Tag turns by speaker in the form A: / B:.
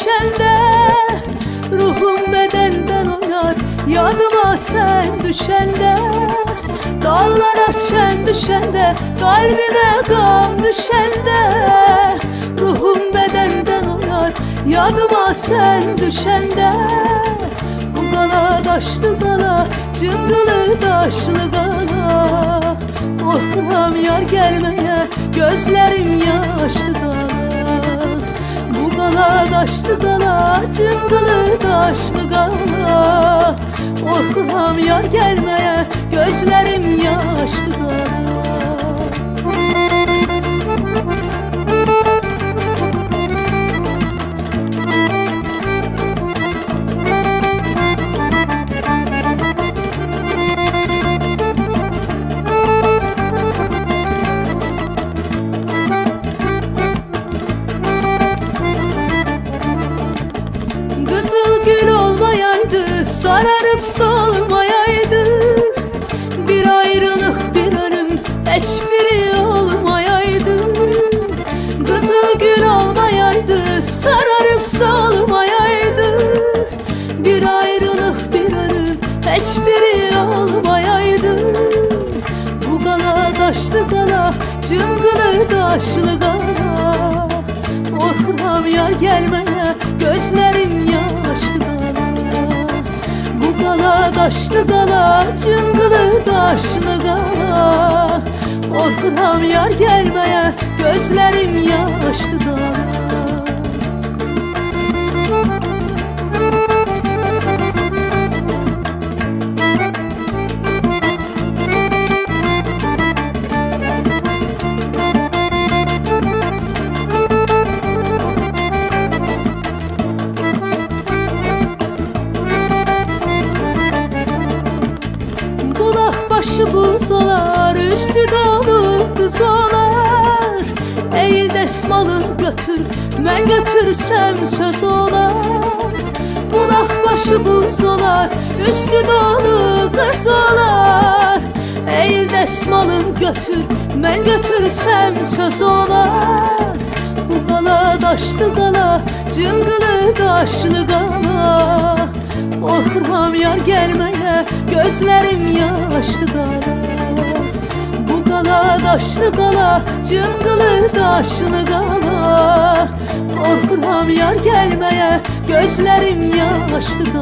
A: düşende, ruhum bedenden oynar yanıma sen düşende. Dağlara çen düşende, kalbime gam düşende, ruhum bedenden oynar yanıma sen düşende. Bu gala daşlı gala, cıngılı daşlı gala, korkuram yar gelmeye, gözlerim yaşlı gala. Bu gala daşlı gala, cıngılı daşlı gala, korkuram yar gelmeye, gözlerim yaşlı gala. Kızıl gül olmayaydı, sararıp solmayaydı, bir ayrılık bir ölüm hiçbiri olmayaydı. Kızıl gül olmayaydı, sararıp solmayaydı, bir ayrılık bir ölüm hiçbiri olmayaydı. Bu gala daşlı gala, cıngılı daşlı gala, korkuram yar gelmeye, gözlerim yaşlı gala. Bu gala daşlı gala, cıngılı daşlı gala, korkuram yar gelmeye, gözlerim yaşlı gala. Başı buz olar, üstü dolu kız olar. Eğil desmalım götür, ben götürsem söz olar. Bulak başı buz olar, üstü dolu kız olar. Eğil desmalım götür, ben götürsem söz olar. Bu gala daşlı gala, cıngılı daşlı gala, korkuram yar gelmeye, gözlerim yaşlı gala. Bu gala daşlı gala, cıngılı daşlı gala, korkuram yar gelmeye, gözlerim yaşlı gala.